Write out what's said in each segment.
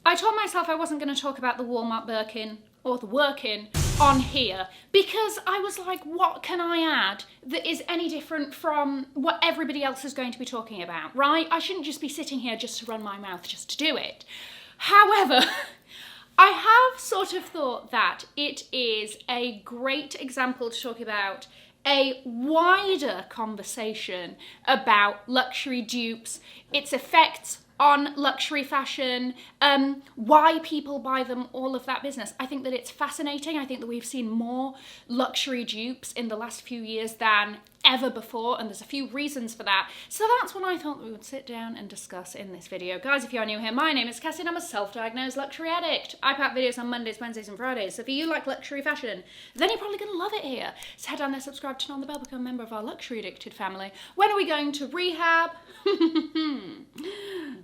I told myself I wasn't going to talk about the Walmart Birkin or the Workin on here because I was like, what can I add that is any different from what everybody else is going to be talking about, right? I shouldn't just be sitting here just to run my mouth just to do it. However, I have sort of thought that it is a great example to talk about a wider conversation about luxury dupes, its effects on luxury fashion, why people buy them, all of that business. I think that it's fascinating. I think that we've seen more luxury dupes in the last few years than ever before, and there's a few reasons for that. So that's what I thought we would sit down and discuss in this video. Guys, if you're new here, my name is Cassie and I'm a self-diagnosed luxury addict. I put out videos on Mondays, Wednesdays and Fridays. So if you like luxury fashion, then you're probably gonna love it here. So head down there, subscribe, turn on the bell, become a member of our luxury addicted family. When are we going to rehab?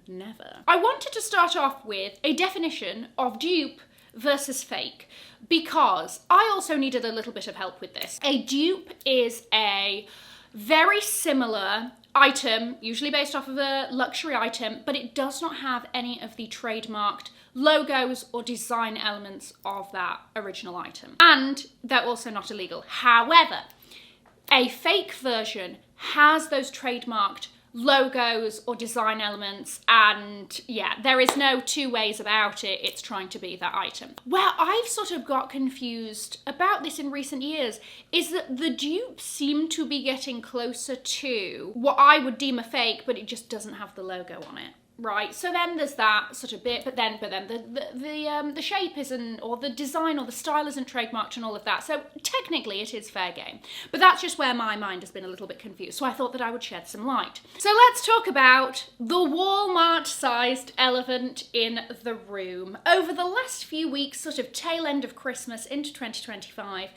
Never. I wanted to start off with a definition of dupe versus fake, because I also needed a little bit of help with this. A dupe is a very similar item, usually based off of a luxury item, but it does not have any of the trademarked logos or design elements of that original item. And they're also not illegal. However, a fake version has those trademarked logos or design elements, and yeah, there is no two ways about it. It's trying to be that item. Where I've sort of got confused about this in recent years is that the dupes seem to be getting closer to what I would deem a fake, but it just doesn't have the logo on it. Right, so then there's that sort of bit, but then the shape isn't, or the design or the style isn't trademarked and all of that. So technically it is fair game, but that's just where my mind has been a little bit confused. So I thought that I would shed some light. So let's talk about the Walmart-sized elephant in the room. Over the last few weeks, sort of tail end of Christmas into 2025,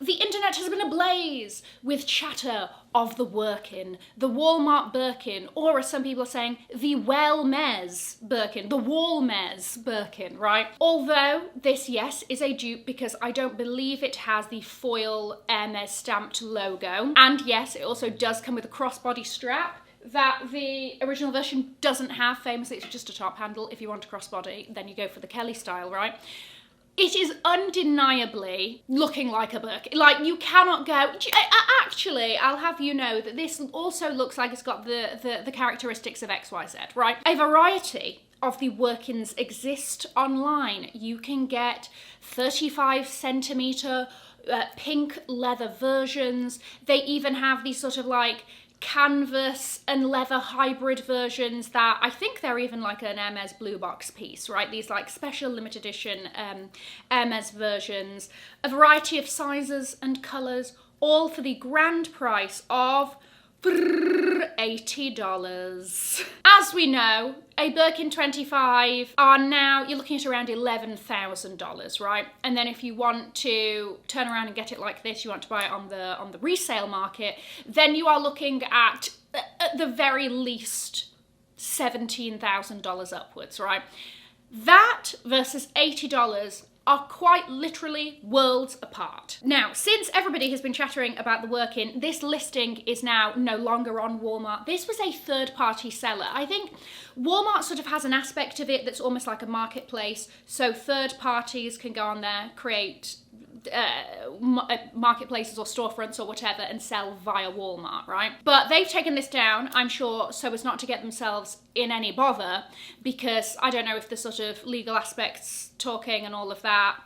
the internet has been ablaze with chatter of the Workin, the Walmart Birkin, or as some people are saying, the Hermès Birkin, the Walmart Birkin, right? Although this, yes, is a dupe because I don't believe it has the foil Hermès stamped logo. And yes, it also does come with a crossbody strap that the original version doesn't have. Famously, it's just a top handle. If you want a crossbody, then you go for the Kelly style, right? It is undeniably looking like a Birkin. Like, you cannot go... Actually, I'll have you know that this also looks like it's got the characteristics of XYZ, right? A variety of the Workins exist online. You can get 35 centimetre pink leather versions. They even have these sort of like canvas and leather hybrid versions that I think they're even like an Hermès blue box piece, right? These like special limited edition Hermès versions, a variety of sizes and colours, all for the grand price of $80. As we know, a Birkin 25 are now, you're looking at around $11,000, right? And then if you want to turn around and get it like this, you want to buy it on the resale market, then you are looking at the very least $17,000 upwards, right? That versus $80 are quite literally worlds apart. Now, since everybody has been chattering about the Workin, this listing is now no longer on Walmart. This was a third-party seller. I think Walmart sort of has an aspect of it that's almost like a marketplace, so third parties can go on there, create marketplaces or storefronts or whatever and sell via Walmart, right? But they've taken this down, I'm sure, so as not to get themselves in any bother, because I don't know if the sort of legal aspects talking and all of that,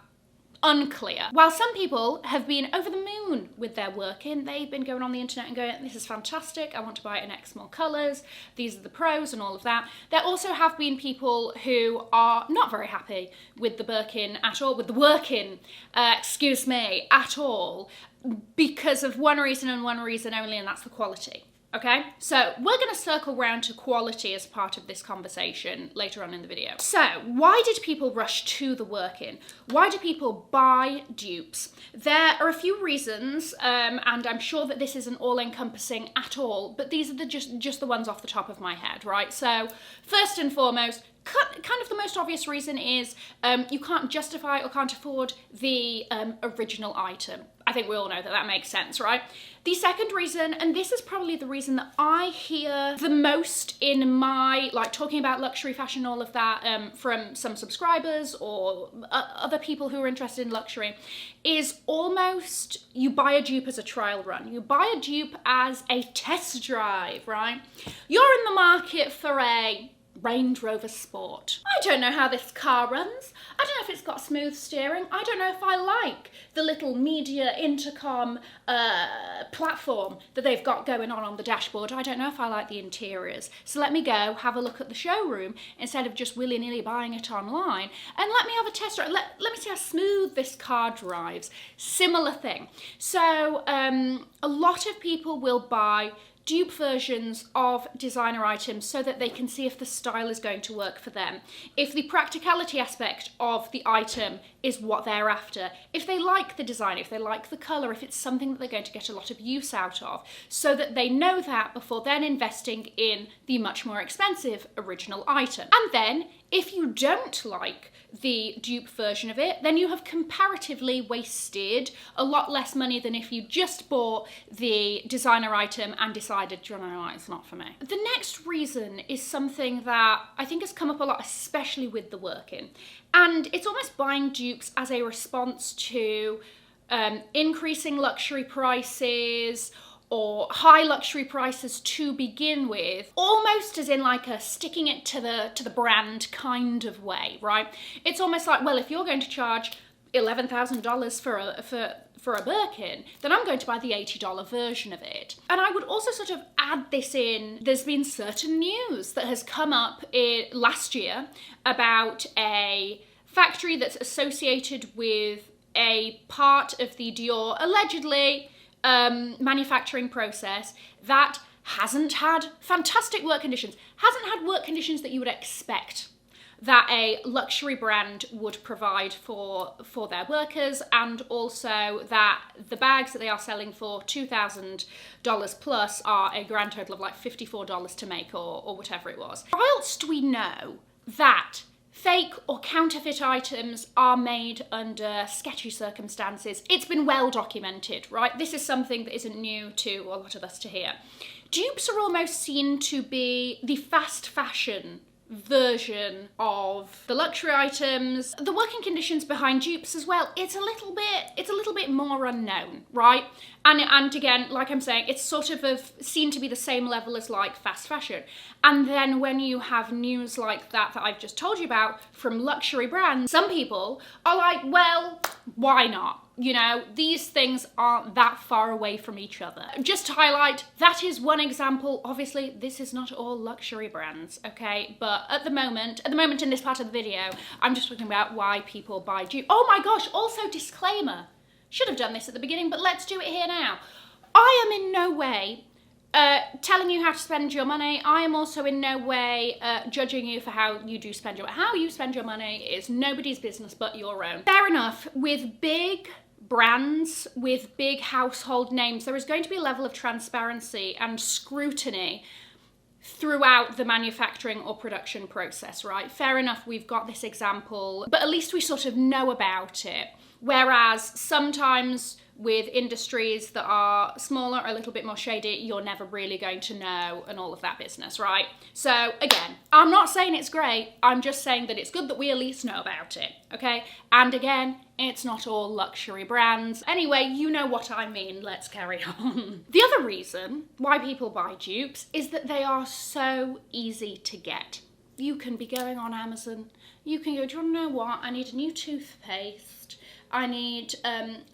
unclear. While some people have been over the moon with their Workin, they've been going on the internet and going, this is fantastic, I want to buy it in X more colours, these are the pros and all of that. There also have been people who are not very happy with the Birkin at all, with the Workin, excuse me, at all, because of one reason and one reason only, and that's the quality. Okay, so we're going to circle round to quality as part of this conversation later on in the video. So why did people rush to the Workin? Why do people buy dupes? There are a few reasons, and I'm sure that this isn't all-encompassing at all, but these are just the ones off the top of my head, right? So first and foremost, kind of the most obvious reason is you can't justify or can't afford the original item. I think we all know that that makes sense, right? The second reason, and this is probably the reason that I hear the most in my, like, talking about luxury fashion, all of that, from some subscribers or other people who are interested in luxury, is almost you buy a dupe as a trial run. You buy a dupe as a test drive, right? You're in the market for a Range Rover Sport. I don't know how this car runs. I don't know if it's got smooth steering. I don't know if I like the little media intercom platform that they've got going on the dashboard. I don't know if I like the interiors. So let me go have a look at the showroom instead of just willy-nilly buying it online, and let me have a test drive. Let me see how smooth this car drives. Similar thing. So a lot of people will buy dupe versions of designer items so that they can see if the style is going to work for them, if the practicality aspect of the item is what they're after, if they like the design, if they like the colour, if it's something that they're going to get a lot of use out of, so that they know that before then investing in the much more expensive original item. And then, if you don't like the dupe version of it, then you have comparatively wasted a lot less money than if you just bought the designer item and decided, do you know what, it's not for me. The next reason is something that I think has come up a lot, especially with the working. And it's almost buying dupes as a response to increasing luxury prices, or high luxury prices to begin with, almost as in like a sticking it to the brand kind of way, right? It's almost like, well, if you're going to charge $11,000 for a Birkin, then I'm going to buy the $80 version of it. And I would also sort of add this in, there's been certain news that has come up last year about a factory that's associated with a part of the Dior, allegedly, manufacturing process that hasn't had fantastic work conditions, hasn't had work conditions that you would expect that a luxury brand would provide for their workers, and also that the bags that they are selling for $2,000 plus are a grand total of like $54 to make, or whatever it was. Whilst we know that fake or counterfeit items are made under sketchy circumstances, it's been well documented, right? This is something that isn't new to a lot of us to hear. Dupes are almost seen to be the fast fashion version of the luxury items. The working conditions behind dupes as well, it's a little bit more unknown, right? And again, like I'm saying, it's sort of seen to be the same level as like fast fashion. And then when you have news like that I've just told you about from luxury brands, some people are like, well, why not? You know, these things aren't that far away from each other. Just to highlight, that is one example. Obviously, this is not all luxury brands, okay? But at the moment in this part of the video, I'm just talking about why people buy dupe. Oh my gosh, also disclaimer. Should have done this at the beginning, but let's do it here now. I am in no way telling you how to spend your money. I am also in no way judging you for how you spend your money is nobody's business but your own. Fair enough, with big brands, with big household names, there is going to be a level of transparency and scrutiny throughout the manufacturing or production process, right? Fair enough, we've got this example, but at least we sort of know about it. Whereas sometimes with industries that are smaller, a little bit more shady, you're never really going to know, and all of that business, right? So again, I'm not saying it's great, I'm just saying that it's good that we at least know about it, okay? And again, it's not all luxury brands. Anyway, you know what I mean, let's carry on. The other reason why people buy dupes is that they are so easy to get. You can be going on Amazon, you can go, do you want to know what? I need a new toothpaste. I need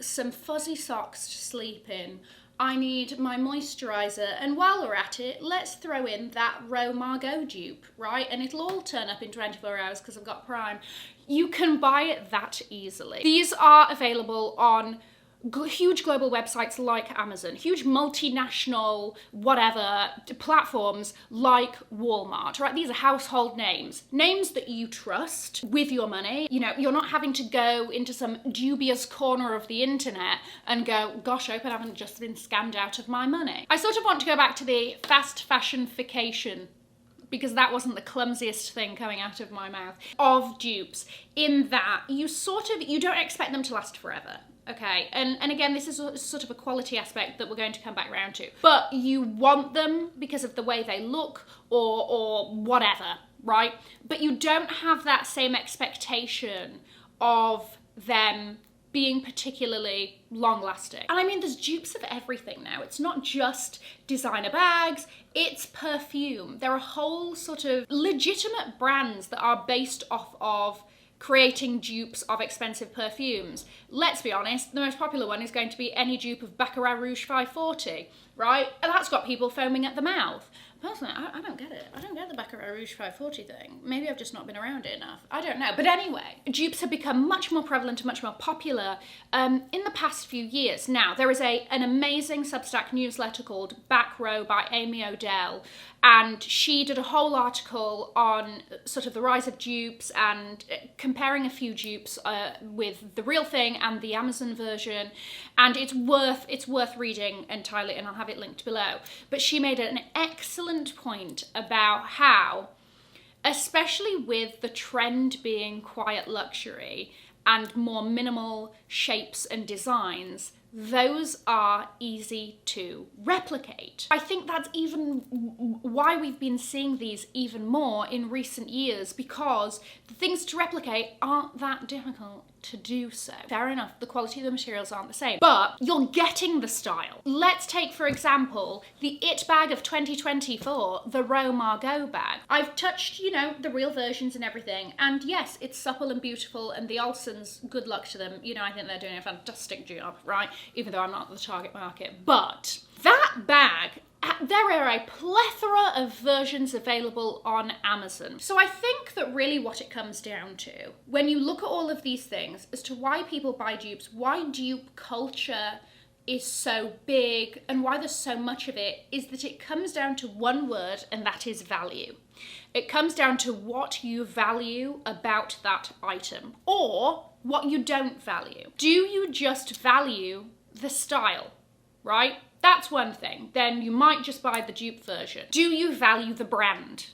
some fuzzy socks to sleep in. I need my moisturiser, and while we're at it, let's throw in that Row Margot dupe, right? And it'll all turn up in 24 hours because I've got Prime. You can buy it that easily. These are available on huge global websites like Amazon, huge multinational whatever platforms like Walmart, right? These are household names that you trust with your money. You know, you're not having to go into some dubious corner of the internet and go, gosh, I hope I haven't just been scammed out of my money. I sort of want to go back to the fast fashionification, because that wasn't the clumsiest thing coming out of my mouth, of dupes, in that you don't expect them to last forever. Okay, and again, this is sort of a quality aspect that we're going to come back around to. But you want them because of the way they look or whatever, right? But you don't have that same expectation of them being particularly long-lasting. And I mean, there's dupes of everything now. It's not just designer bags, it's perfume. There are whole sort of legitimate brands that are based off of creating dupes of expensive perfumes. Let's be honest, the most popular one is going to be any dupe of Baccarat Rouge 540, right? And that's got people foaming at the mouth. Personally, I don't get it. I don't get the Baccarat Rouge 540 thing. Maybe I've just not been around it enough. I don't know. But anyway, dupes have become much more prevalent and much more popular in the past few years. Now, there is an amazing Substack newsletter called Back Row by Amy Odell, and she did a whole article on sort of the rise of dupes and comparing a few dupes with the real thing and the Amazon version, and it's worth reading entirely, and I'll have it linked below. But she made an excellent point about how, especially with the trend being quiet luxury and more minimal shapes and designs, those are easy to replicate. I think that's even why we've been seeing these even more in recent years, because the things to replicate aren't that difficult to do so. Fair enough, the quality of the materials aren't the same, but you're getting the style. Let's take, for example, the It bag of 2024, the Row Margot bag. I've touched, you know, the real versions and everything, and yes, it's supple and beautiful, and the Olsons, good luck to them. You know, I think they're doing a fantastic job, right? Even though I'm not the target market. But that bag, there are a plethora of versions available on Amazon. So I think that really what it comes down to, when you look at all of these things, as to why people buy dupes, why dupe culture is so big and why there's so much of it, is that it comes down to one word, and that is value. It comes down to what you value about that item, or what you don't value. Do you just value the style, right? That's one thing. Then you might just buy the dupe version. Do you value the brand?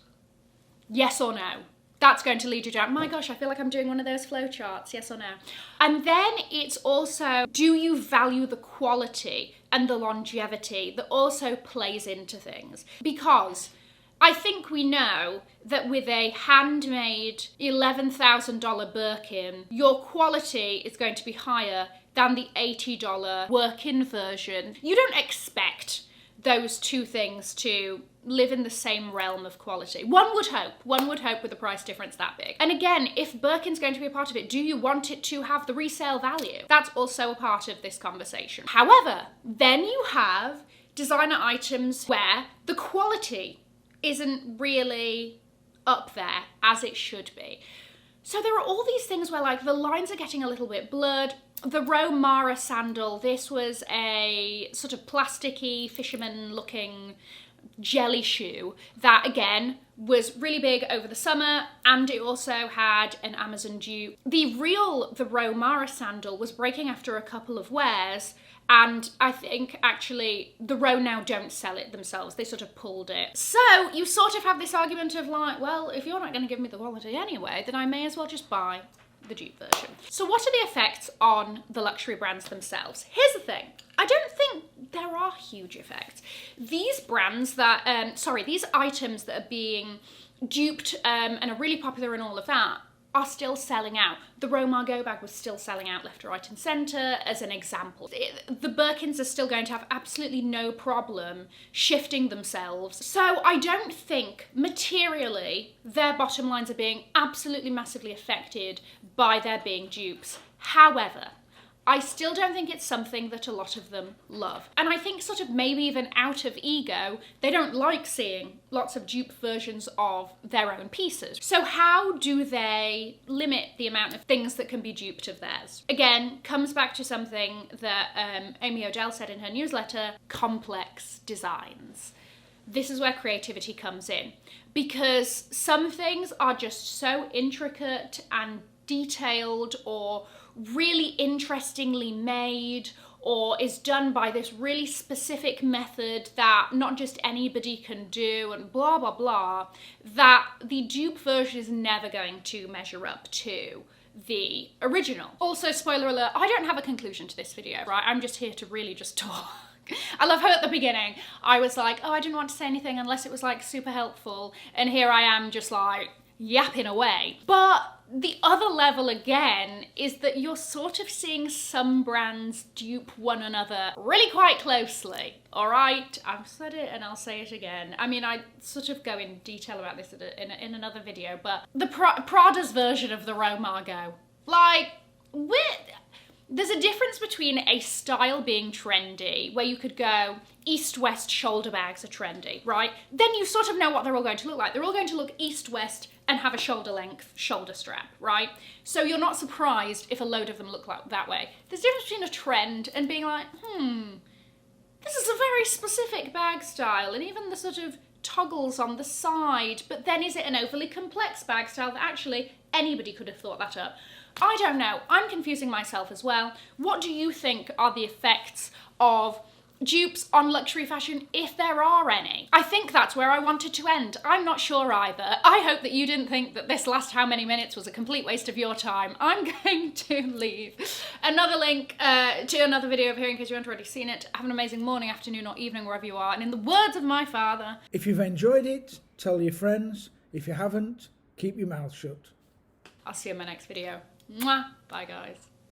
Yes or no? That's going to lead you down, my gosh, I feel like I'm doing one of those flow charts, yes or no? And then it's also, do you value the quality and the longevity that also plays into things? Because I think we know that with a handmade $11,000 Birkin, your quality is going to be higher than the $80 work-in version. You don't expect those two things to live in the same realm of quality. One would hope with a price difference that big. And again, if Birkin's going to be a part of it, do you want it to have the resale value? That's also a part of this conversation. However, then you have designer items where the quality isn't really up there as it should be. So there are all these things where, like, the lines are getting a little bit blurred. The Row Mara sandal, this was a sort of plasticky, fisherman-looking jelly shoe that, again, was really big over the summer, and it also had an Amazon dupe. The Row Mara sandal was breaking after a couple of wears, and I think actually the Row now don't sell it themselves. They sort of pulled it. So you sort of have this argument of like, well, if you're not going to give me the quality anyway, then I may as well just buy the dupe version. So what are the effects on the luxury brands themselves? Here's the thing. I don't think there are huge effects. These brands that, these items that are being duped and are really popular and all of that are still selling out. The Row Margot bag was still selling out left, right and centre, as an example. The Birkins are still going to have absolutely no problem shifting themselves. So I don't think materially their bottom lines are being absolutely massively affected by there being dupes. However, I still don't think it's something that a lot of them love. And I think sort of maybe even out of ego, they don't like seeing lots of dupe versions of their own pieces. So how do they limit the amount of things that can be duped of theirs? Again, comes back to something that Amy Odell said in her newsletter, complex designs. This is where creativity comes in, because some things are just so intricate and detailed or really interestingly made, or is done by this really specific method that not just anybody can do, and blah blah blah, that the dupe version is never going to measure up to the original. Also, spoiler alert, I don't have a conclusion to this video, right? I'm just here to really just talk. I love how at the beginning I was like, oh, I didn't want to say anything unless it was like super helpful, and here I am just like yapping away. But the other level again is that you're sort of seeing some brands dupe one another really quite closely. All right, I've said it and I'll say it again. I mean, I sort of go in detail about this in another video, but the Prada's version of the Romargo, like, there's a difference between a style being trendy, where you could go, east-west shoulder bags are trendy, right? Then you sort of know what they're all going to look like. They're all going to look east-west and have a shoulder-length shoulder strap, right? So you're not surprised if a load of them look like that way. There's a difference between a trend and being like, this is a very specific bag style, and even the sort of toggles on the side, but then is it an overly complex bag style that actually anybody could have thought that up? I don't know. I'm confusing myself as well. What do you think are the effects of dupes on luxury fashion, if there are any? I think that's where I wanted to end. I'm not sure either. I hope that you didn't think that this last how many minutes was a complete waste of your time. I'm going to leave another link to another video over here in case you haven't already seen it. Have an amazing morning, afternoon or evening wherever you are. And in the words of my father, if you've enjoyed it, tell your friends. If you haven't, keep your mouth shut. I'll see you in my next video. Mwah. Bye guys.